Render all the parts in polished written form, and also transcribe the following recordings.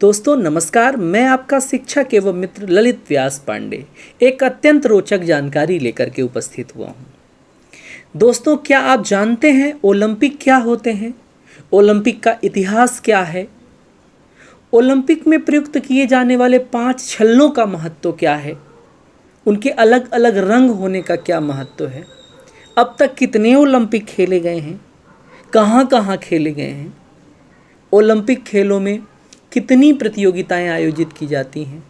दोस्तों नमस्कार, मैं आपका शिक्षक एवं मित्र ललित व्यास पांडे एक अत्यंत रोचक जानकारी लेकर के उपस्थित हुआ हूँ। दोस्तों, क्या आप जानते हैं ओलंपिक क्या होते हैं? ओलंपिक का इतिहास क्या है? ओलंपिक में प्रयुक्त किए जाने वाले 5 छल्लों का महत्व क्या है? उनके अलग अलग रंग होने का क्या महत्व है? अब तक कितने ओलंपिक खेले गए हैं? कहाँ कहाँ खेले गए हैं? ओलंपिक खेलों में कितनी प्रतियोगिताएं आयोजित की जाती हैं?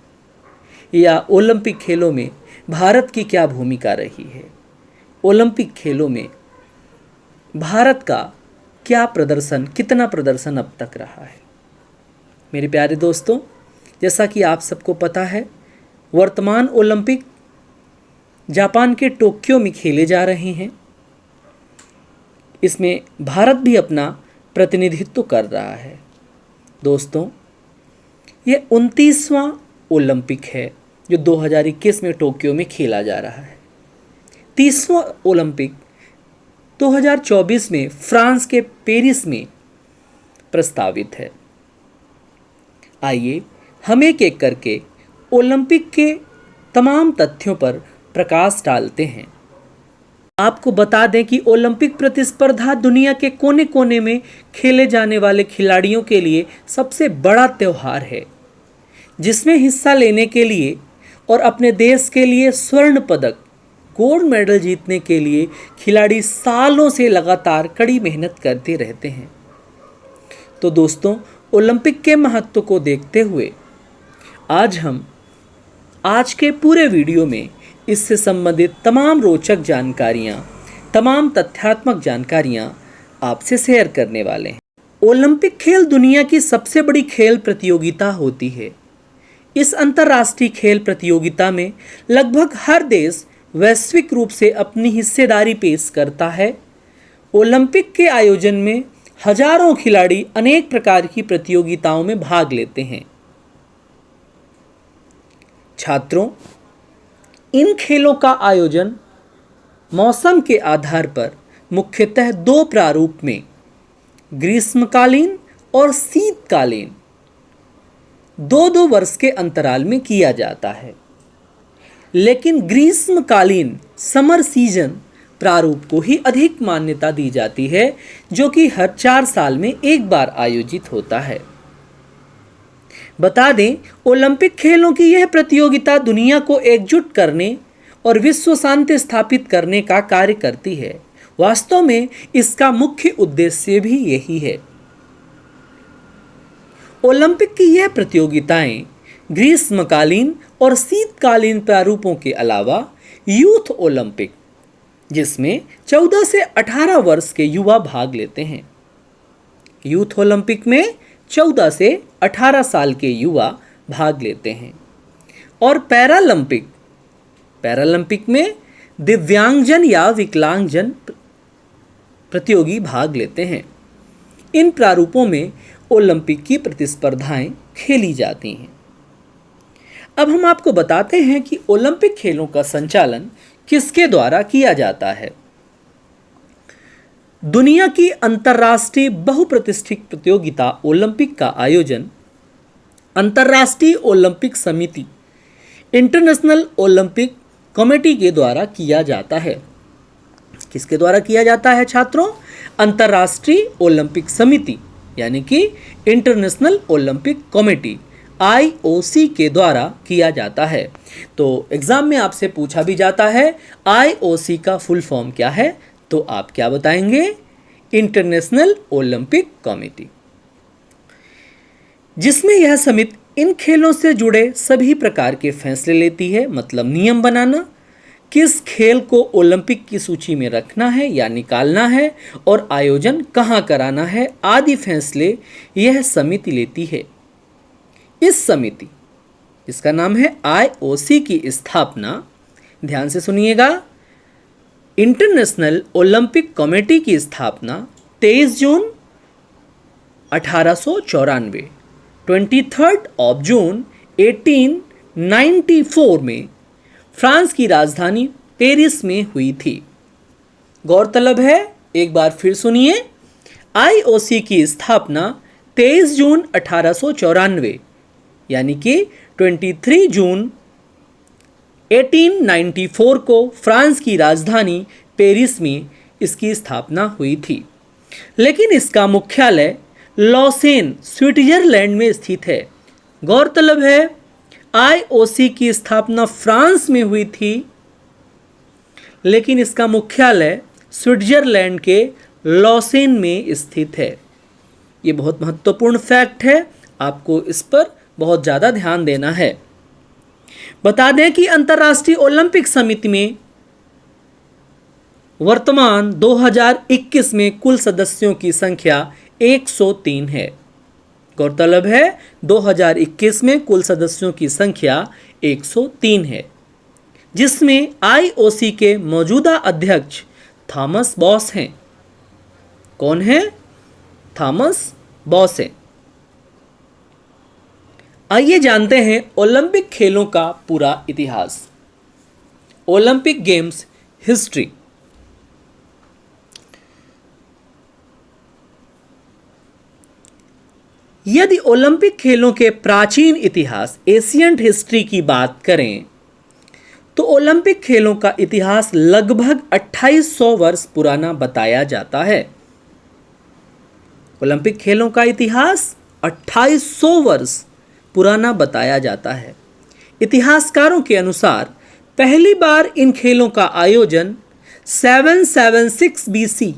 या ओलंपिक खेलों में भारत की क्या भूमिका रही है? ओलंपिक खेलों में भारत का क्या प्रदर्शन, कितना प्रदर्शन अब तक रहा है? मेरे प्यारे दोस्तों, जैसा कि आप सबको पता है, वर्तमान ओलंपिक जापान के टोक्यो में खेले जा रहे हैं। इसमें भारत भी अपना प्रतिनिधित्व कर रहा है। दोस्तों, ये 29वां ओलंपिक है जो 2021 में टोक्यो में खेला जा रहा है। 30वां ओलंपिक 2024 में फ्रांस के पेरिस में प्रस्तावित है। आइए हम एक एक करके ओलंपिक के तमाम तथ्यों पर प्रकाश डालते हैं। आपको बता दें कि ओलंपिक प्रतिस्पर्धा दुनिया के कोने कोने में खेले जाने वाले खिलाड़ियों के लिए सबसे बड़ा त्यौहार है, जिसमें हिस्सा लेने के लिए और अपने देश के लिए स्वर्ण पदक, गोल्ड मेडल जीतने के लिए खिलाड़ी सालों से लगातार कड़ी मेहनत करते रहते हैं। तो दोस्तों, ओलंपिक के महत्व को देखते हुए आज हम के पूरे वीडियो में इससे संबंधित तमाम रोचक जानकारियाँ, तमाम तथ्यात्मक जानकारियाँ आपसे शेयर करने वाले हैं। ओलंपिक खेल दुनिया की सबसे बड़ी खेल प्रतियोगिता होती है। इस अंतर्राष्ट्रीय खेल प्रतियोगिता में लगभग हर देश वैश्विक रूप से अपनी हिस्सेदारी पेश करता है। ओलंपिक के आयोजन में हजारों खिलाड़ी अनेक प्रकार की प्रतियोगिताओं में भाग लेते हैं। छात्रों, इन खेलों का आयोजन मौसम के आधार पर मुख्यतः 2 प्रारूप में, ग्रीष्मकालीन और शीतकालीन, 2-2 वर्ष के अंतराल में किया जाता है। लेकिन ग्रीष्मकालीन समर सीजन प्रारूप को ही अधिक मान्यता दी जाती है, जो कि हर 4 साल में एक बार आयोजित होता है। बता दें, ओलंपिक खेलों की यह प्रतियोगिता दुनिया को एकजुट करने और विश्व शांति स्थापित करने का कार्य करती है। वास्तव में इसका मुख्य उद्देश्य भी यही है। ओलंपिक की यह प्रतियोगिताएं ग्रीष्मकालीन और शीतकालीन प्रारूपों के अलावा यूथ ओलंपिक, जिसमें 14 से 18 वर्ष के युवा भाग लेते हैं। यूथ ओलंपिक में 14 से 18 साल के युवा भाग लेते हैं। और पैरालंपिक में दिव्यांगजन या विकलांगजन प्रतियोगी भाग लेते हैं। इन प्रारूपों में ओलंपिक की प्रतिस्पर्धाएं खेली जाती हैं। अब हम आपको बताते हैं कि ओलंपिक खेलों का संचालन किसके द्वारा किया जाता है। दुनिया की अंतर्राष्ट्रीय बहुप्रतिष्ठित प्रतियोगिता ओलंपिक का आयोजन अंतर्राष्ट्रीय ओलंपिक समिति, इंटरनेशनल ओलंपिक कमेटी के द्वारा किया जाता है। किसके द्वारा किया जाता है छात्रों? अंतर्राष्ट्रीय ओलंपिक समिति यानी कि इंटरनेशनल ओलंपिक कमेटी, IOC के द्वारा किया जाता है। तो एग्जाम में आपसे पूछा भी जाता है IOC का फुल फॉर्म क्या है, तो आप क्या बताएंगे? इंटरनेशनल ओलंपिक कमेटी, जिसमें यह समिति इन खेलों से जुड़े सभी प्रकार के फैसले लेती है। मतलब नियम बनाना, किस खेल को ओलंपिक की सूची में रखना है या निकालना है और आयोजन कहाँ कराना है, आदि फैसले यह समिति लेती है। इस समिति, जिसका नाम है IOC की स्थापना, ध्यान से सुनिएगा, इंटरनेशनल ओलंपिक कमेटी की स्थापना 23 जून 1894, 23 जून 1894 में फ्रांस की राजधानी पेरिस में हुई थी। गौरतलब है, एक बार फिर सुनिए, IOC की स्थापना 23 जून 1894 यानी कि 23 जून 1894 को फ्रांस की राजधानी पेरिस में इसकी स्थापना हुई थी, लेकिन इसका मुख्यालय लॉसेन स्विट्जरलैंड में स्थित है। गौरतलब है आईओसी की स्थापना फ्रांस में हुई थी, लेकिन इसका मुख्यालय स्विट्जरलैंड के लॉसेन में स्थित है। ये बहुत महत्वपूर्ण फैक्ट है, आपको इस पर बहुत ज़्यादा ध्यान देना है। बता दें कि अंतर्राष्ट्रीय ओलंपिक समिति में वर्तमान 2021 में कुल सदस्यों की संख्या 103 है। गौरतलब है 2021 में कुल सदस्यों की संख्या 103 है, जिसमें आईओसी के मौजूदा अध्यक्ष थॉमस बॉस हैं। कौन है? थॉमस बॉस हैं। आइए जानते हैं ओलंपिक खेलों का पूरा इतिहास। Olympic games history. यदि ओलंपिक खेलों के प्राचीन इतिहास एशियंट हिस्ट्री की बात करें तो ओलंपिक खेलों का इतिहास लगभग 2800 वर्ष पुराना बताया जाता है। ओलंपिक खेलों का इतिहास 2800 वर्ष पुराना बताया जाता है। इतिहासकारों के अनुसार पहली बार इन खेलों का आयोजन 776 बीसी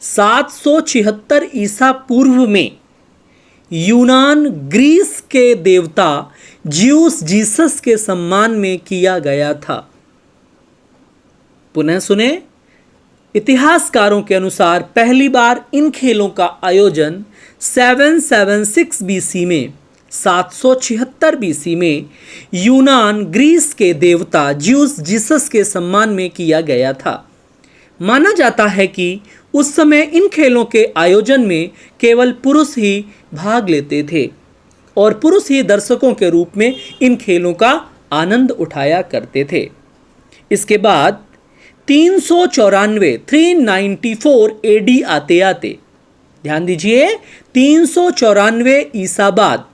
776 ईसा पूर्व में यूनान ग्रीस के देवता ज्यूस जीसस के सम्मान में किया गया था। पुनः सुने, इतिहासकारों के अनुसार पहली बार इन खेलों का आयोजन 776 बीसी में 776 बीसी में यूनान ग्रीस के देवता ज्यूस जीसस के सम्मान में किया गया था। माना जाता है कि उस समय इन खेलों के आयोजन में केवल पुरुष ही भाग लेते थे और पुरुष ही दर्शकों के रूप में इन खेलों का आनंद उठाया करते थे। इसके बाद 394 एडी आते आते, ध्यान दीजिए, 394 ईसा बाद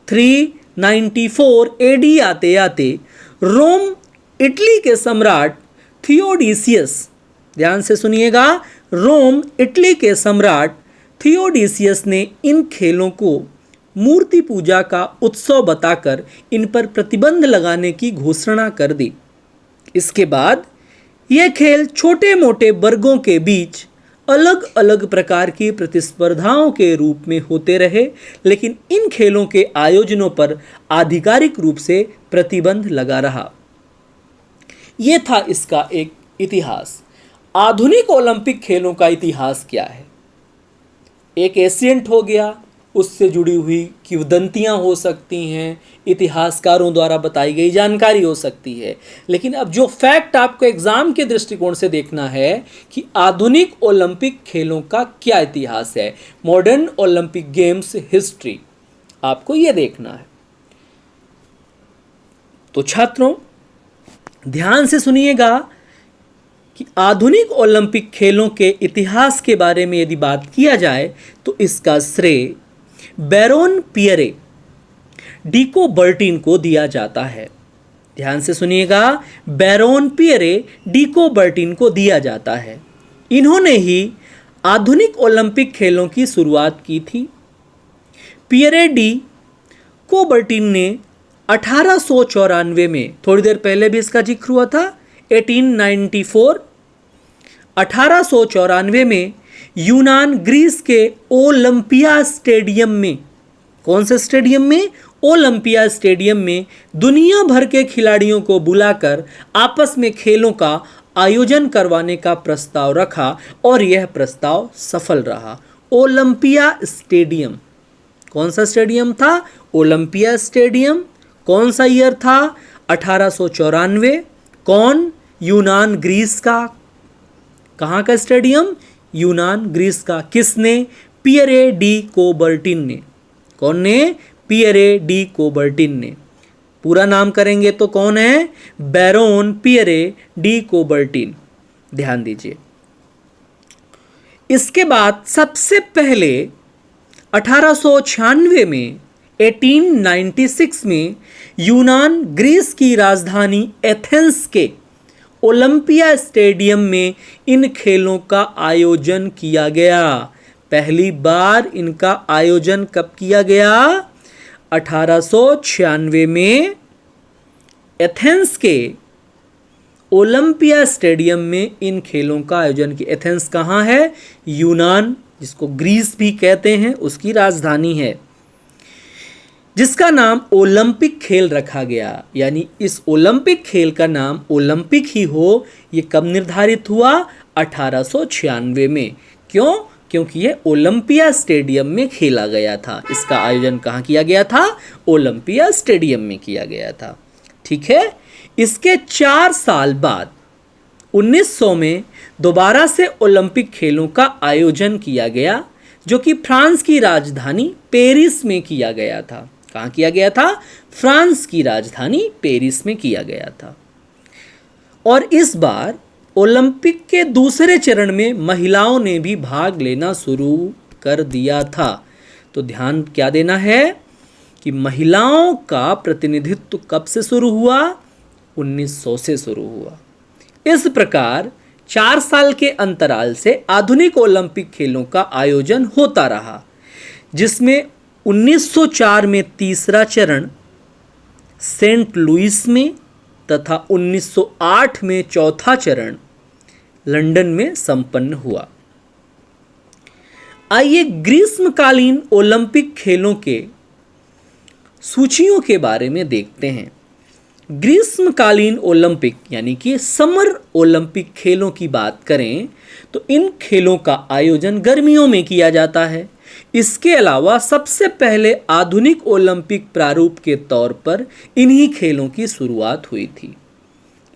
394 एडी आते आते रोम इटली के सम्राट थियोडीसियस, ध्यान से सुनिएगा, रोम इटली के सम्राट थियोडीसियस ने इन खेलों को मूर्ति पूजा का उत्सव बताकर इन पर प्रतिबंध लगाने की घोषणा कर दी। इसके बाद ये खेल छोटे मोटे वर्गों के बीच अलग अलग प्रकार की प्रतिस्पर्धाओं के रूप में होते रहे, लेकिन इन खेलों के आयोजनों पर आधिकारिक रूप से प्रतिबंध लगा रहा। ये था इसका एक इतिहास। आधुनिक ओलंपिक खेलों का इतिहास क्या है? एक एशियंट हो गया, उससे जुड़ी हुई किंवदंतियाँ हो सकती हैं, इतिहासकारों द्वारा बताई गई जानकारी हो सकती है। लेकिन अब जो फैक्ट आपको एग्जाम के दृष्टिकोण से देखना है कि आधुनिक ओलंपिक खेलों का क्या इतिहास है, मॉडर्न ओलंपिक गेम्स हिस्ट्री, आपको यह देखना है। तो छात्रों ध्यान से सुनिएगा कि आधुनिक ओलंपिक खेलों के इतिहास के बारे में यदि बात किया जाए तो इसका श्रेय बैरोन पियरे डी कोबर्टिन को दिया जाता है। ध्यान से सुनिएगा, बैरोन पियरे डी कोबर्टिन को दिया जाता है। इन्होंने ही आधुनिक ओलंपिक खेलों की शुरुआत की थी। पियरे डी कोबर्टिन ने 1894 में, थोड़ी देर पहले भी इसका जिक्र हुआ था, 1894 में यूनान ग्रीस के ओलंपिया स्टेडियम में, कौन से स्टेडियम में? ओलंपिया स्टेडियम में दुनिया भर के खिलाड़ियों को बुलाकर आपस में खेलों का आयोजन करवाने का प्रस्ताव रखा और यह प्रस्ताव सफल रहा। ओलंपिया स्टेडियम, कौन सा स्टेडियम था? Olympia stadium. कौन सा ईयर था? 1894। कौन? यूनान ग्रीस का। कहाँ का स्टेडियम? यूनान ग्रीस का। किसने? पियरे डी कोबर्टिन ने। कौन ने? पियरे डी कोबर्टिन ने। पूरा नाम करेंगे तो कौन है? Baron Pierre de Coubertin. ध्यान दीजिए। इसके बाद सबसे पहले 1896 में 1896 में यूनान ग्रीस की राजधानी एथेंस के ओलंपिया स्टेडियम में इन खेलों का आयोजन किया गया। पहली बार इनका आयोजन कब किया गया? 1896 में एथेंस के ओलंपिया स्टेडियम में इन खेलों का आयोजन किया। एथेंस कहाँ है? यूनान, जिसको ग्रीस भी कहते हैं, उसकी राजधानी है, जिसका नाम ओलंपिक खेल रखा गया। यानी इस ओलंपिक खेल का नाम ओलंपिक ही हो, ये कब निर्धारित हुआ? 1896 में। क्यों? क्योंकि ये ओलंपिया स्टेडियम में खेला गया था। इसका आयोजन कहाँ किया गया था? ओलंपिया स्टेडियम में किया गया था। ठीक है। इसके 4 साल बाद 1900 में दोबारा से ओलंपिक खेलों का आयोजन किया गया, जो कि फ्रांस की राजधानी पेरिस में किया गया था। कहाँ किया गया था? फ्रांस की राजधानी पेरिस में किया गया था। और इस बार ओलंपिक के दूसरे चरण में महिलाओं ने भी भाग लेना शुरू कर दिया था। तो ध्यान क्या देना है कि महिलाओं का प्रतिनिधित्व कब से शुरू हुआ? 1900 से शुरू हुआ। इस प्रकार 4 साल के अंतराल से आधुनिक ओलंपिक खेलों का आयोजन होता रहा, जिसमें 1904 में तीसरा चरण सेंट लुइस में तथा 1908 में चौथा चरण लंदन में संपन्न हुआ। आइए ग्रीष्मकालीन ओलंपिक खेलों के सूचियों के बारे में देखते हैं। ग्रीष्मकालीन ओलंपिक यानी कि समर ओलंपिक खेलों की बात करें तो इन खेलों का आयोजन गर्मियों में किया जाता है। इसके अलावा सबसे पहले आधुनिक ओलंपिक प्रारूप के तौर पर इन्हीं खेलों की शुरुआत हुई थी।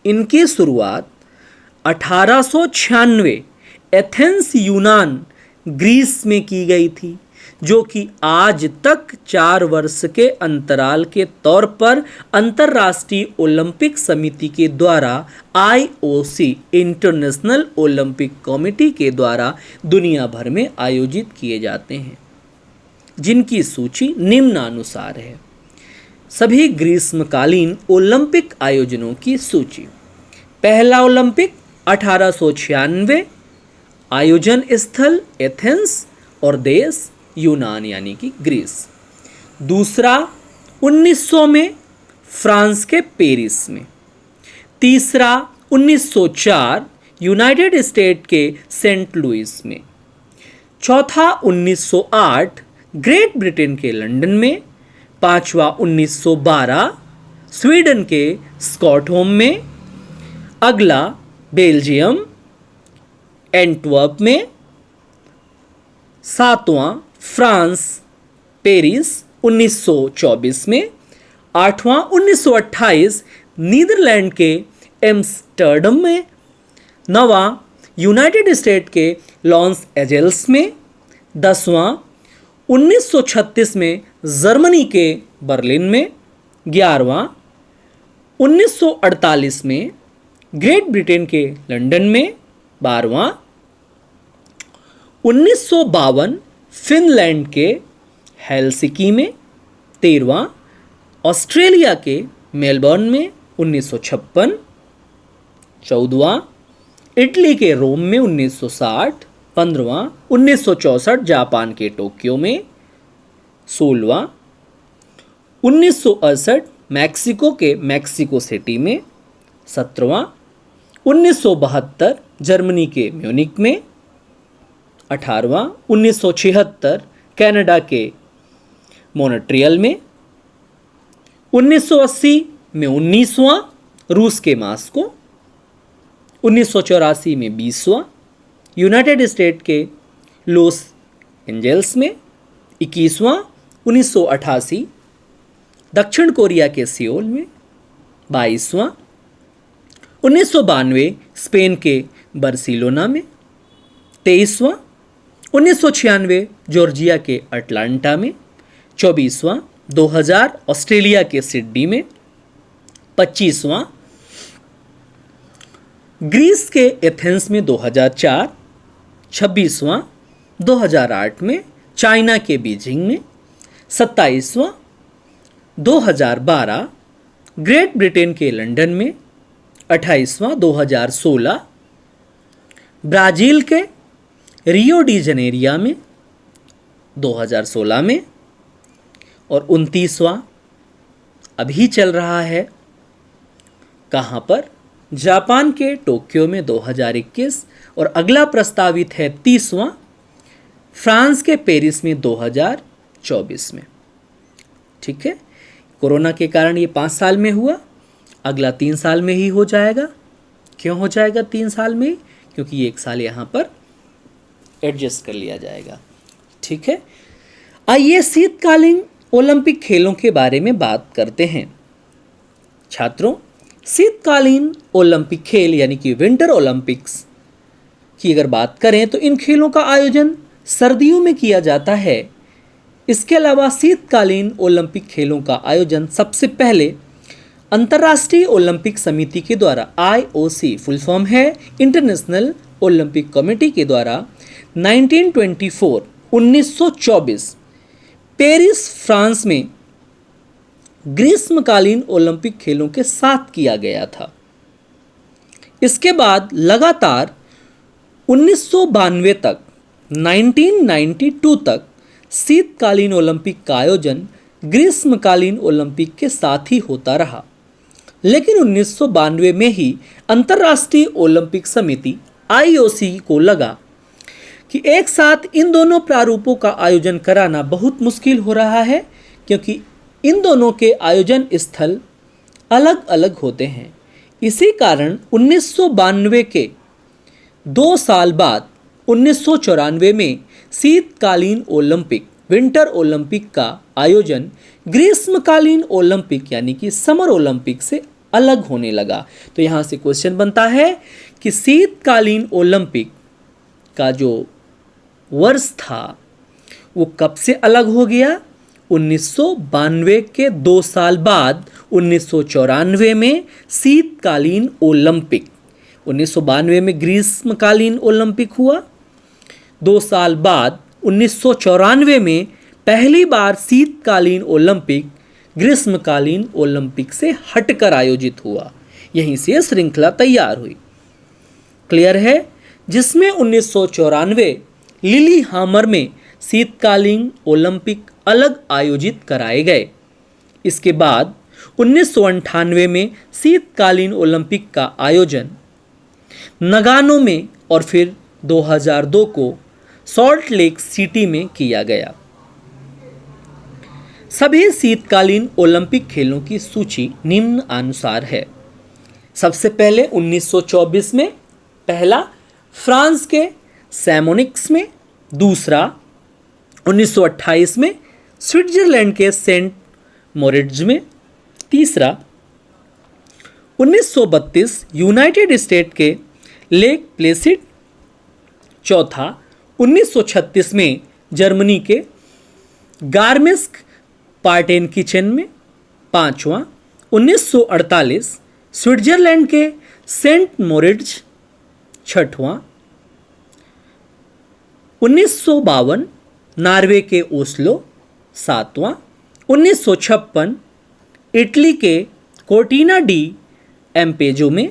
इनकी शुरुआत 1896 एथेंस यूनान ग्रीस में की गई थी, जो कि आज तक 4 वर्ष के अंतराल के तौर पर अंतर्राष्ट्रीय ओलंपिक समिति के द्वारा IOC इंटरनेशनल ओलंपिक कमेटी के द्वारा दुनिया भर में आयोजित किए जाते हैं, जिनकी सूची निम्नानुसार है। सभी ग्रीष्मकालीन ओलंपिक आयोजनों की सूची। पहला ओलंपिक 1896, आयोजन स्थल एथेंस और देश यूनान यानी कि ग्रीस। दूसरा 1900 में फ्रांस के पेरिस में। तीसरा 1904 यूनाइटेड स्टेट के सेंट लुइस में। चौथा 1908 ग्रेट ब्रिटेन के लंदन में। पांचवा 1912 स्वीडन के स्टॉकहोम में। अगला बेल्जियम एंटवर्प में। सातवां फ्रांस पेरिस 1924 में। आठवां 1928 नीदरलैंड के एम्स्टर्डम में। नवां यूनाइटेड स्टेट के लॉस एंजल्स में। 10वां 1936 में जर्मनी के बर्लिन में। 11वां 1948 में ग्रेट ब्रिटेन के लंदन में। 12वां 1952 फिनलैंड के हेलसिंकी में। 13वां ऑस्ट्रेलिया के मेलबर्न में 1956। 14वां इटली के रोम में 1960। 15वां 1964 जापान के टोक्यो में। 16वां 1968 मैक्सिको के मैक्सिको सिटी में। 17वां 1972 जर्मनी के म्यूनिक में। 18वां 1976 कनाडा के मॉन्ट्रियल में। 1980 में 19वां रूस के मास्को। 1984 में 20वां यूनाइटेड स्टेट के लॉस एंजल्स में। 21वां 1988 दक्षिण कोरिया के सियोल में। 22वां 1992 स्पेन के बार्सिलोना में। 23वां 1996 जॉर्जिया के अटलांटा में। 24वां 2000 ऑस्ट्रेलिया के सिडनी में। 25वां ग्रीस के एथेंस में 2004। 26वां 2008 में चाइना के बीजिंग में। 27वां 2012 ग्रेट ब्रिटेन के लंदन में, 28वां 2016 ब्राज़ील के रियो डी जनेरिया में 2016 में, और 29वां अभी चल रहा है कहाँ पर, जापान के टोक्यो में 2021, और अगला प्रस्तावित है 30वां फ्रांस के पेरिस में 2024 में। ठीक है, कोरोना के कारण ये 5 साल में हुआ, अगला 3 साल में ही हो जाएगा। क्यों हो जाएगा 3 साल में? क्योंकि ये 1 साल यहाँ पर एडजस्ट कर लिया जाएगा। ठीक है, आइए शीतकालीन ओलंपिक खेलों के बारे में बात करते हैं। छात्रों, शीतकालीन ओलंपिक खेल यानी कि विंटर ओलंपिक्स की अगर बात करें तो इन खेलों का आयोजन सर्दियों में किया जाता है। इसके अलावा शीतकालीन ओलंपिक खेलों का आयोजन सबसे पहले अंतर्राष्ट्रीय ओलंपिक समिति के द्वारा, IOC फुल फॉर्म है इंटरनेशनल ओलंपिक कमेटी के द्वारा 1924 पेरिस फ्रांस में ग्रीष्मकालीन ओलंपिक खेलों के साथ किया गया था। इसके बाद लगातार 1992 तक 1992 तक शीतकालीन ओलंपिक का आयोजन ग्रीष्मकालीन ओलंपिक के साथ ही होता रहा, लेकिन 1992 में ही अंतर्राष्ट्रीय ओलंपिक समिति IOC को लगा कि एक साथ इन दोनों प्रारूपों का आयोजन कराना बहुत मुश्किल हो रहा है, क्योंकि इन दोनों के आयोजन स्थल अलग अलग होते हैं। इसी कारण 1992 के 2 साल बाद 1994 में शीतकालीन ओलंपिक विंटर ओलंपिक का आयोजन ग्रीष्मकालीन ओलंपिक यानी कि समर ओलंपिक से अलग होने लगा। तो यहाँ से क्वेश्चन बनता है कि शीतकालीन ओलंपिक का जो वर्ष था वो कब से अलग हो गया? 1992 के 2 साल बाद 1994 में शीतकालीन ओलंपिक, 1992 में ग्रीष्मकालीन ओलंपिक हुआ, 2 साल बाद 1994 में पहली बार शीतकालीन ओलंपिक ग्रीष्मकालीन ओलंपिक से हटकर आयोजित हुआ। यहीं से श्रृंखला तैयार हुई। क्लियर है? जिसमें 1994 लिलीहामर में शीतकालीन ओलंपिक अलग आयोजित कराए गए। इसके बाद 1998 में शीतकालीन ओलंपिक का आयोजन नगानो में और फिर 2002 को सॉल्ट लेक सिटी में किया गया। सभी शीतकालीन ओलंपिक खेलों की सूची निम्न अनुसार है। सबसे पहले 1924 में पहला फ्रांस के सैमोनिक्स में, दूसरा 1928 में स्विट्जरलैंड के सेंट मोरिट्ज में, तीसरा 1932 यूनाइटेड स्टेट के लेक प्लेसिड, चौथा 1936 में जर्मनी के गार्मेस्क पार्टेन किचन में, पांचवा 1948 स्विट्जरलैंड के सेंट मोरिट्ज, छठवां 1952 नॉर्वे के ओस्लो, सातवां 1956 इटली के कोर्टिना डी एम्पेजो में,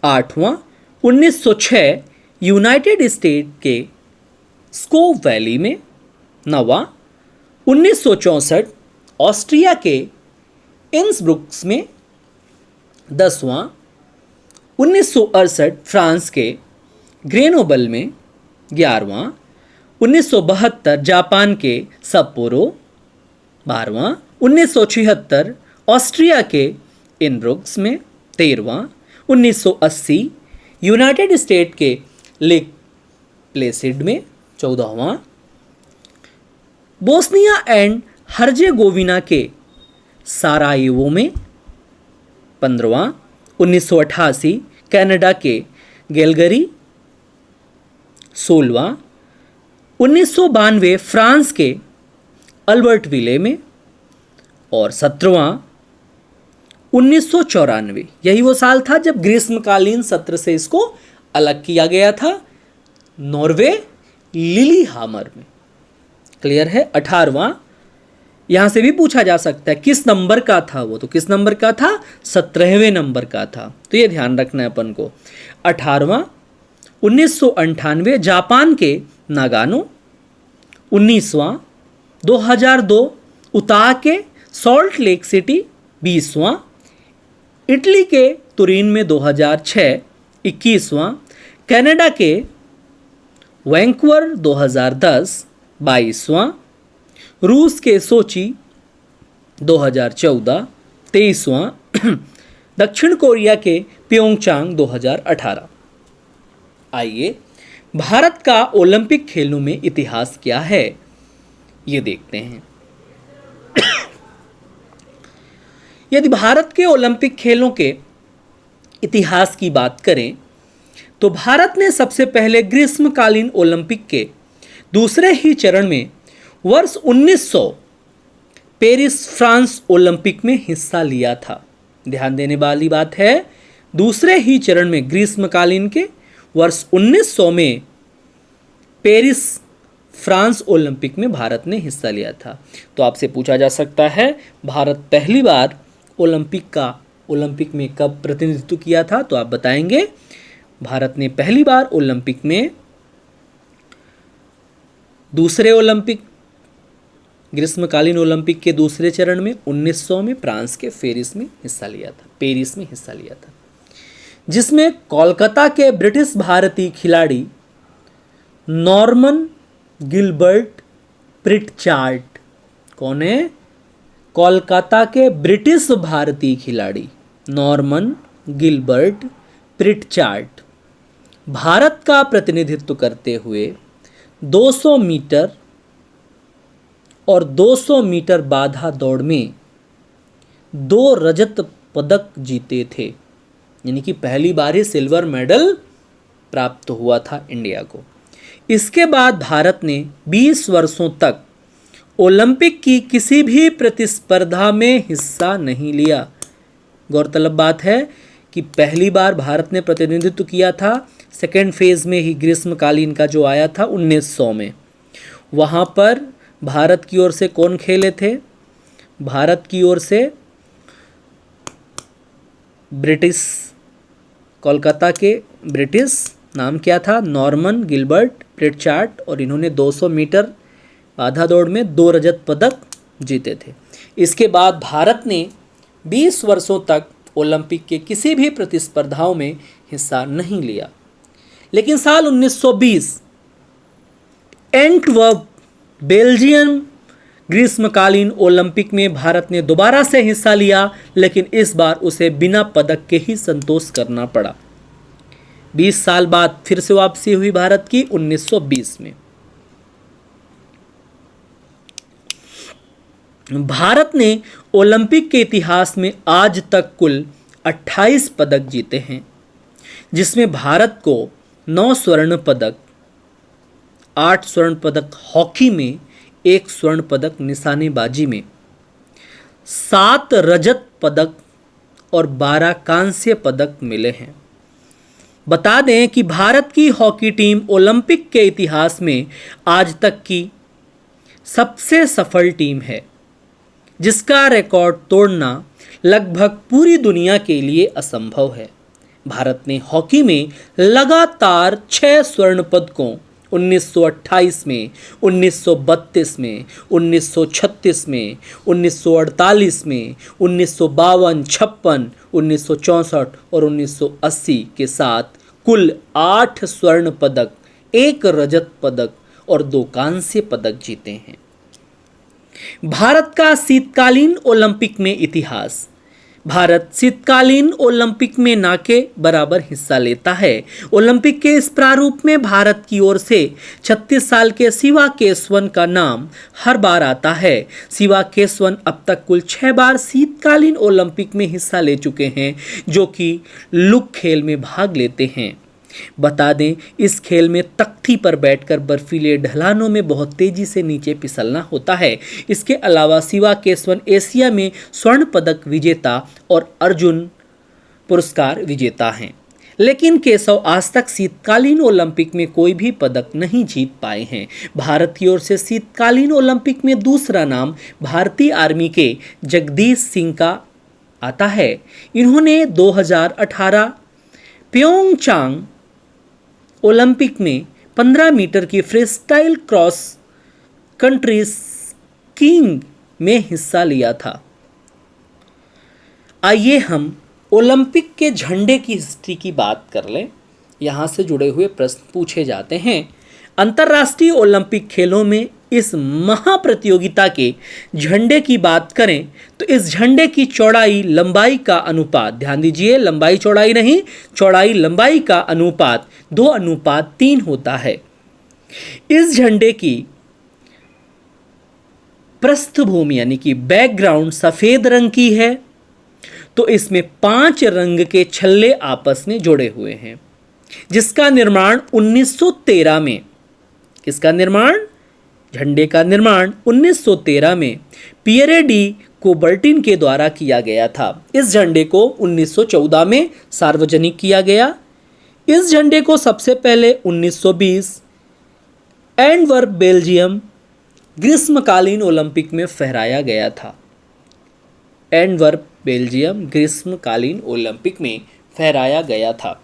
आठवां 1906 यूनाइटेड स्टेट के स्कोप वैली में, नवा 1964 ऑस्ट्रिया के इंसब्रुक्स में, 10वां 1968 फ्रांस के ग्रेनोबल में, 11वां 1972 जापान के सप्पोरो, 12वां 1976 ऑस्ट्रिया के इनब्रुक्स में, 13वां 1980 यूनाइटेड स्टेट के लेक प्लेसिड में, 14वां बोस्निया एंड हर्जेगोविना के सारायेवो में, 15वां 1988 कनाडा के गैलगरी, 16वां 1992 फ्रांस के अल्बर्टविले में, और 17वां 1994। यही वो साल था जब ग्रीष्मकालीन सत्र से इसको अलग किया गया था, नॉर्वे लिलीहामर में। क्लियर है? 18वां यहां से भी पूछा जा सकता है किस नंबर का था वो, तो किस नंबर का था, 17वें नंबर का था। तो ये ध्यान रखना है अपन को। 18वां 1998 जापान के नागानो। 19वां 2002 उताह के सॉल्ट लेक सिटी। 20वां इटली के तुरीन में 2006। 21वां कनाडा के वैंकूवर 2010। 22वां रूस के सोची 2014। 23वां दक्षिण कोरिया के प्योंगचांग 2018। आइए भारत का ओलंपिक खेलों में इतिहास क्या है ये देखते हैं। यदि भारत के ओलंपिक खेलों के इतिहास की बात करें तो भारत ने सबसे पहले ग्रीष्मकालीन ओलंपिक के दूसरे ही चरण में वर्ष 1900 पेरिस फ्रांस ओलंपिक में हिस्सा लिया था। ध्यान देने वाली बात है, दूसरे ही चरण में ग्रीष्मकालीन के वर्ष 1900 में पेरिस फ्रांस ओलंपिक में भारत ने हिस्सा लिया था। तो आपसे पूछा जा सकता है भारत पहली बार ओलंपिक में कब प्रतिनिधित्व किया था, तो आप बताएंगे भारत ने पहली बार ओलंपिक में दूसरे ओलंपिक ग्रीष्मकालीन ओलंपिक के दूसरे चरण में 1900 में फ्रांस के पेरिस में हिस्सा लिया था, जिसमें कोलकाता के ब्रिटिश भारतीय खिलाड़ी नॉर्मन गिलबर्ट प्रिटचार्ड। कौन है? कोलकाता के ब्रिटिश भारतीय खिलाड़ी नॉर्मन गिलबर्ट प्रिटचार्ड भारत का प्रतिनिधित्व करते हुए 200 मीटर और 200 मीटर बाधा दौड़ में 2 रजत पदक जीते थे। यानी कि पहली बार ही सिल्वर मेडल प्राप्त हुआ था इंडिया को। इसके बाद भारत ने 20 वर्षों तक ओलंपिक की किसी भी प्रतिस्पर्धा में हिस्सा नहीं लिया। गौरतलब बात है कि पहली बार भारत ने प्रतिनिधित्व किया था सेकेंड फेज में ही, ग्रीष्मकालीन का जो आया था 1900 में। वहाँ पर भारत की ओर से कौन खेले थे? भारत की ओर से ब्रिटिश, कोलकाता के ब्रिटिश नाम क्या था? नॉर्मन गिलबर्ट प्रिटचार्ड, और इन्होंने 200 मीटर बाधा दौड़ में 2 रजत पदक जीते थे। इसके बाद भारत ने 20 वर्षों तक ओलंपिक के किसी भी प्रतिस्पर्धाओं में हिस्सा नहीं लिया। लेकिन साल 1920 एंटवर्प बेल्जियम ग्रीष्मकालीन ओलंपिक में भारत ने दोबारा से हिस्सा लिया, लेकिन इस बार उसे बिना पदक के ही संतोष करना पड़ा। 20 साल बाद फिर से वापसी हुई भारत की 1920 में। भारत ने ओलंपिक के इतिहास में आज तक कुल 28 पदक जीते हैं, जिसमें भारत को 9 स्वर्ण पदक, 8 स्वर्ण पदक हॉकी में, 1 स्वर्ण पदक निशानेबाजी में, 7 रजत पदक और 12 कांस्य पदक मिले हैं। बता दें कि भारत की हॉकी टीम ओलंपिक के इतिहास में आज तक की सबसे सफल टीम है, जिसका रिकॉर्ड तोड़ना लगभग पूरी दुनिया के लिए असंभव है। भारत ने हॉकी में लगातार 6 स्वर्ण पदकों 1928 में, 1932 में, 1936 में, 1948 में, 1952, 56, 1964 और 1980 के साथ कुल 8 स्वर्ण पदक, 1 रजत पदक और 2 कांस्य पदक जीते हैं। भारत का शीतकालीन ओलंपिक में इतिहास। भारत शीतकालीन ओलंपिक में ना के बराबर हिस्सा लेता है। ओलंपिक के इस प्रारूप में भारत की ओर से 36 साल के शिवा केशवन का नाम हर बार आता है। शिवा केशवन अब तक कुल 6 बार शीतकालीन ओलंपिक में हिस्सा ले चुके हैं, जो कि लुक खेल में भाग लेते हैं। बता दें, इस खेल में तख्ती पर बैठकर बर्फीले ढलानों में बहुत तेजी से नीचे फिसलना होता है। इसके अलावा शिवा केशवन एशिया में स्वर्ण पदक विजेता और अर्जुन पुरस्कार विजेता हैं। लेकिन केशव आज तक शीतकालीन ओलंपिक में कोई भी पदक नहीं जीत पाए हैं। भारत की ओर से शीतकालीन ओलंपिक में दूसरा नाम भारतीय आर्मी के जगदीश सिंह का आता है। इन्होंने 2018 प्योंगचांग ओलंपिक में 15 मीटर की फ्रीस्टाइल क्रॉस कंट्री स्कीइंग में हिस्सा लिया था। आइए हम ओलंपिक के झंडे की हिस्ट्री की बात कर लें। यहाँ से जुड़े हुए प्रश्न पूछे जाते हैं। अंतर्राष्ट्रीय ओलंपिक खेलों में इस महाप्रतियोगिता के झंडे की बात करें तो इस झंडे की चौड़ाई लंबाई का अनुपात, ध्यान दीजिए लंबाई चौड़ाई नहीं, चौड़ाई लंबाई का अनुपात 2:3 होता है। इस झंडे की पृष्ठभूमि यानी कि बैकग्राउंड सफेद रंग की है, तो इसमें 5 रंग के छल्ले आपस में जुड़े हुए हैं, जिसका निर्माण 1913 में, किसका निर्माण, झंडे का निर्माण 1913 में पियरे डी कोबर्टिन के द्वारा किया गया था। इस झंडे को 1914 में सार्वजनिक किया गया। इस झंडे को सबसे पहले 1920 एंटवर्प बेल्जियम ग्रीष्मकालीन ओलंपिक में फहराया गया था। एंटवर्प बेल्जियम ग्रीष्मकालीन ओलंपिक में फहराया गया था।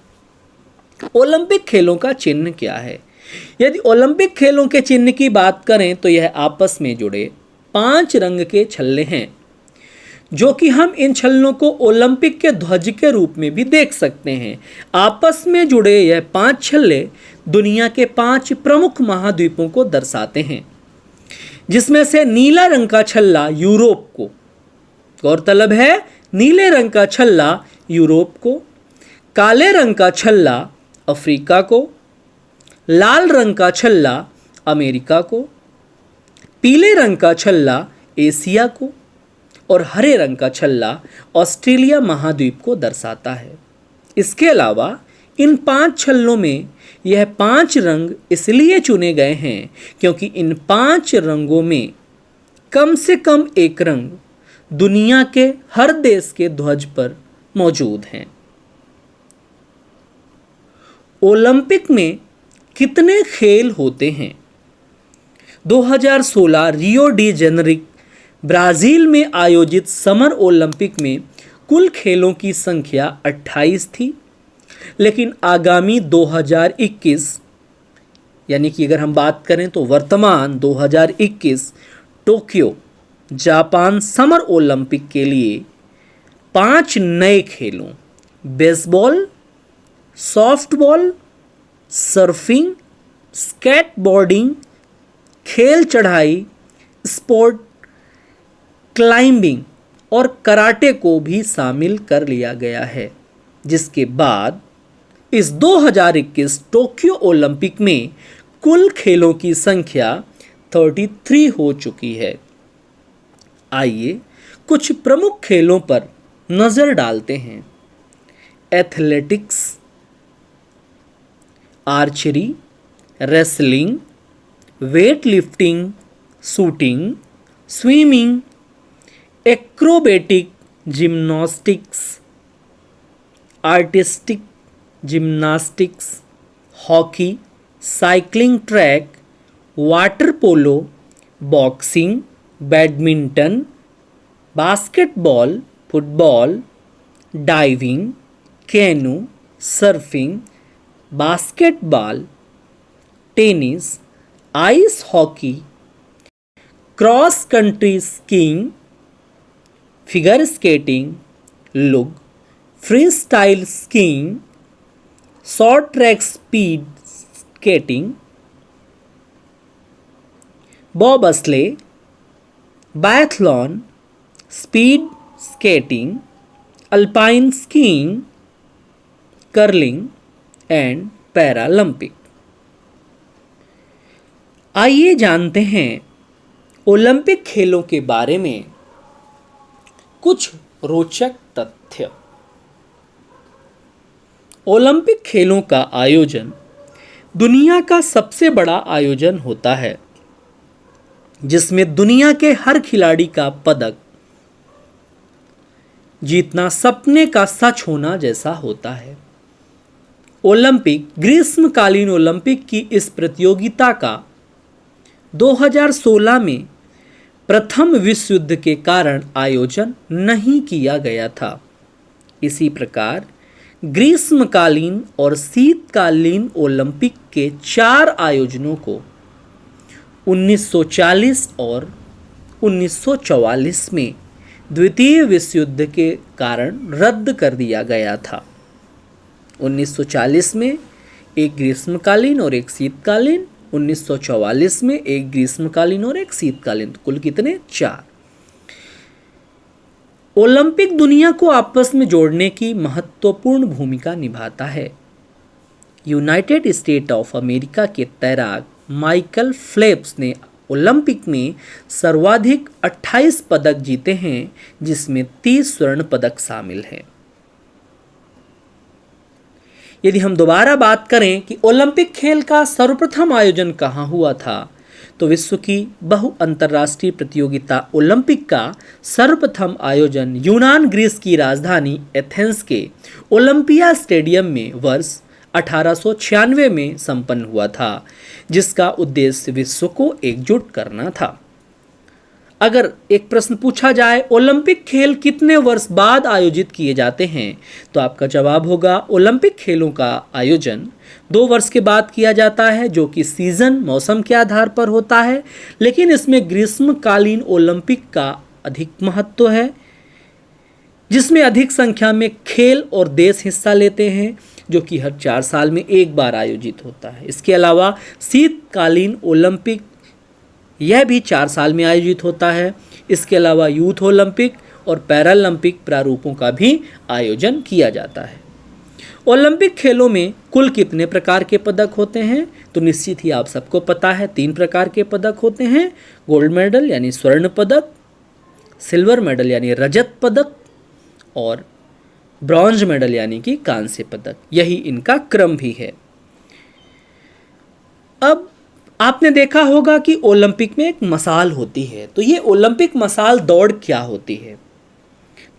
ओलंपिक खेलों का चिन्ह क्या है? यदि ओलंपिक खेलों के चिन्ह की बात करें तो यह आपस में जुड़े 5 रंग के छल्ले हैं, जो कि हम इन छल्लों को ओलंपिक के ध्वज के रूप में भी देख सकते हैं। आपस में जुड़े यह 5 छल्ले दुनिया के 5 प्रमुख महाद्वीपों को दर्शाते हैं, जिसमें से नीला रंग का छल्ला यूरोप को, गौरतलब है नीले रंग का छल्ला यूरोप को, काले रंग का छल्ला अफ्रीका को, लाल रंग का छल्ला अमेरिका को, पीले रंग का छल्ला एशिया को और हरे रंग का छल्ला ऑस्ट्रेलिया महाद्वीप को दर्शाता है। इसके अलावा इन 5 छल्लों में यह 5 रंग इसलिए चुने गए हैं क्योंकि इन 5 रंगों में कम से कम एक रंग दुनिया के हर देश के ध्वज पर मौजूद हैं। ओलंपिक में कितने खेल होते हैं? 2016 रियो डी जेनेरियो ब्राज़ील में आयोजित समर ओलंपिक में कुल खेलों की संख्या 28 थी, लेकिन आगामी 2021 यानी कि अगर हम बात करें तो वर्तमान 2021 टोक्यो जापान समर ओलंपिक के लिए 5 नए खेलों बेसबॉल, सॉफ्टबॉल, सर्फिंग, स्केटबोर्डिंग, खेल चढ़ाई, स्पोर्ट क्लाइंबिंग और कराटे को भी शामिल कर लिया गया है, जिसके बाद इस 2021 टोक्यो ओलंपिक में कुल खेलों की संख्या 33 हो चुकी है। आइए कुछ प्रमुख खेलों पर नज़र डालते हैं। Athletics, archery, wrestling, weight lifting, shooting, swimming, acrobatic gymnastics, artistic gymnastics, hockey, cycling track, water polo, boxing, badminton, basketball, football, diving, canoe, surfing, basketball, tennis, ice hockey, cross country skiing, figure skating, luge, free style skiing, short track speed skating, bobsleigh, biathlon, speed skating, alpine skiing, curling and Paralympic. आइए जानते हैं Olympic खेलों के बारे में कुछ रोचक तथ्य। ओलंपिक खेलों का आयोजन दुनिया का सबसे बड़ा आयोजन होता है, जिसमें दुनिया के हर खिलाड़ी का पदक जीतना सपने का सच होना जैसा होता है। ओलंपिक ग्रीष्मकालीन ओलंपिक की इस प्रतियोगिता का 2016 में प्रथम विश्व युद्ध के कारण आयोजन नहीं किया गया था। इसी प्रकार ग्रीष्मकालीन और शीतकालीन ओलंपिक के 4 आयोजनों को 1940 और 1944 में द्वितीय विश्व युद्ध के कारण रद्द कर दिया गया था। 1940 में एक ग्रीष्मकालीन और एक शीतकालीन, 1944 में एक ग्रीष्मकालीन और एक शीतकालीन, कुल कितने? 4। ओलंपिक दुनिया को आपस में जोड़ने की महत्वपूर्ण भूमिका निभाता है। यूनाइटेड स्टेट ऑफ अमेरिका के तैराक माइकल फेल्प्स ने ओलंपिक में सर्वाधिक 28 पदक जीते हैं, जिसमें 30 स्वर्ण पदक शामिल हैं। यदि हम दोबारा बात करें कि ओलंपिक खेल का सर्वप्रथम आयोजन कहाँ हुआ था, तो विश्व की बहु अंतर्राष्ट्रीय प्रतियोगिता ओलंपिक का सर्वप्रथम आयोजन यूनान ग्रीस की राजधानी एथेंस के ओलंपिया स्टेडियम में वर्ष 1896 में संपन्न हुआ था, जिसका उद्देश्य विश्व को एकजुट करना था। अगर एक प्रश्न पूछा जाए ओलंपिक खेल कितने वर्ष बाद आयोजित किए जाते हैं, तो आपका जवाब होगा ओलंपिक खेलों का आयोजन 2 वर्ष के बाद किया जाता है, जो कि सीजन मौसम के आधार पर होता है। लेकिन इसमें ग्रीष्मकालीन ओलंपिक का अधिक महत्व है, जिसमें अधिक संख्या में खेल और देश हिस्सा लेते हैं, जो कि हर 4 साल में एक बार आयोजित होता है। इसके अलावा शीतकालीन ओलंपिक यह भी 4 साल में आयोजित होता है। इसके अलावा यूथ ओलंपिक और पैरालंपिक प्रारूपों का भी आयोजन किया जाता है। ओलंपिक खेलों में कुल कितने प्रकार के पदक होते हैं, तो निश्चित ही आप सबको पता है 3 प्रकार के पदक होते हैं। गोल्ड मेडल यानी स्वर्ण पदक, सिल्वर मेडल यानी रजत पदक और ब्रॉन्ज मेडल यानी कि कांस्य पदक। यही इनका क्रम भी है। अब आपने देखा होगा कि ओलंपिक में एक मसाल होती है, तो ये ओलंपिक मसाल दौड़ क्या होती है?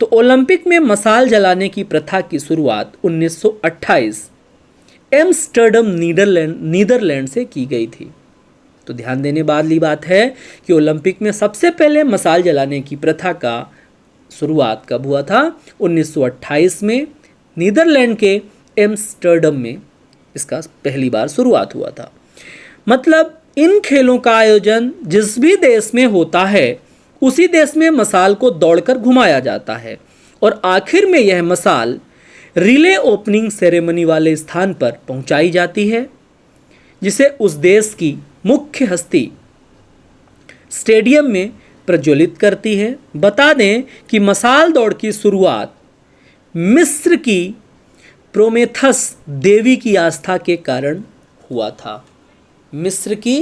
तो ओलंपिक में मसाल जलाने की प्रथा की शुरुआत 1928 एम्स्टर्डम नीदरलैंड से की गई थी। तो ध्यान देने वाली बात है कि ओलंपिक में सबसे पहले मसाल जलाने की प्रथा का शुरुआत कब हुआ था? 1928 में नीदरलैंड के एम्स्टर्डम में इसका पहली बार शुरुआत हुआ था। मतलब इन खेलों का आयोजन जिस भी देश में होता है, उसी देश में मसाल को दौड़कर घुमाया जाता है और आखिर में यह मसाल रिले ओपनिंग सेरेमनी वाले स्थान पर पहुंचाई जाती है, जिसे उस देश की मुख्य हस्ती स्टेडियम में प्रज्वलित करती है। बता दें कि मसाल दौड़ की शुरुआत मिस्र की प्रोमेथस देवी की आस्था के कारण हुआ था। मिस्र की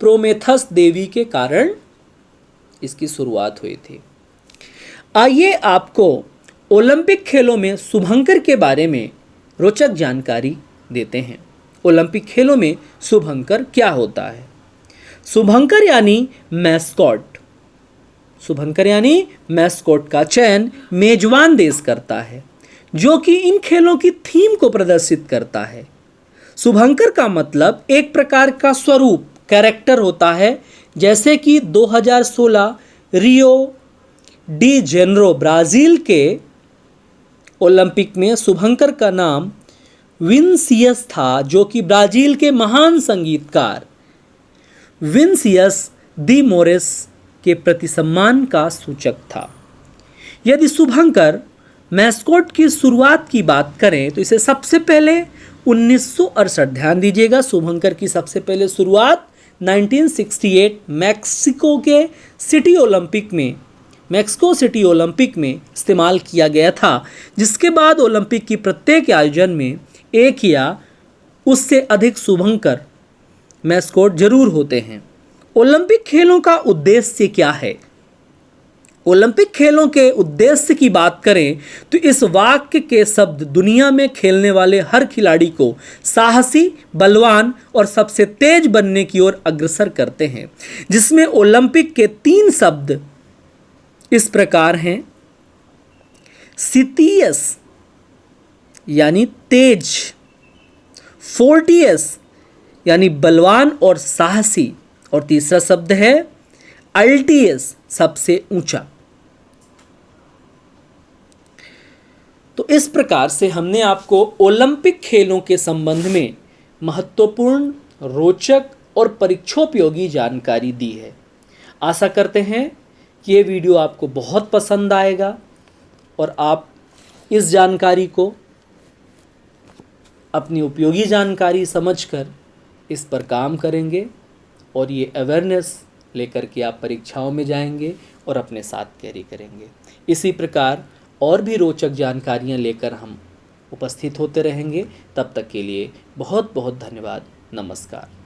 प्रोमेथस देवी के कारण इसकी शुरुआत हुई थी। आइए आपको ओलंपिक खेलों में शुभंकर के बारे में रोचक जानकारी देते हैं। ओलंपिक खेलों में शुभंकर क्या होता है? शुभंकर यानी मैस्कॉट। शुभंकर यानी मैस्कॉट का चयन मेजबान देश करता है, जो कि इन खेलों की थीम को प्रदर्शित करता है। शुभंकर का मतलब एक प्रकार का स्वरूप, कैरेक्टर होता है, जैसे कि 2016 रियो डी जेनेरो ब्राज़ील के ओलंपिक में शुभंकर का नाम विनिसियस था, जो कि ब्राज़ील के महान संगीतकार विनिसियस दी मोरेस के प्रति सम्मान का सूचक था। यदि शुभंकर मैस्कॉट की शुरुआत की बात करें, तो इसे सबसे पहले 1968, ध्यान दीजिएगा, शुभंकर की सबसे पहले शुरुआत 1968 मैक्सिको सिटी ओलंपिक में इस्तेमाल किया गया था, जिसके बाद ओलंपिक की प्रत्येक आयोजन में एक या उससे अधिक शुभंकर मैस्कॉट जरूर होते हैं। ओलंपिक खेलों का उद्देश्य क्या है? ओलंपिक खेलों के उद्देश्य की बात करें तो इस वाक्य के शब्द दुनिया में खेलने वाले हर खिलाड़ी को साहसी, बलवान और सबसे तेज बनने की ओर अग्रसर करते हैं, जिसमें ओलंपिक के 3 शब्द इस प्रकार हैं। सिटियस यानी तेज, फोर्टियस यानी बलवान और साहसी, और तीसरा शब्द है अल्टियस, सबसे ऊंचा। तो इस प्रकार से हमने आपको ओलंपिक खेलों के संबंध में महत्वपूर्ण, रोचक और परीक्षोपयोगी जानकारी दी है। आशा करते हैं कि ये वीडियो आपको बहुत पसंद आएगा और आप इस जानकारी को अपनी उपयोगी जानकारी समझकर इस पर काम करेंगे और ये अवेयरनेस लेकर के आप परीक्षाओं में जाएंगे और अपने साथ कैरी करेंगे। इसी प्रकार और भी रोचक जानकारियाँ लेकर हम उपस्थित होते रहेंगे। तब तक के लिए बहुत बहुत धन्यवाद। नमस्कार।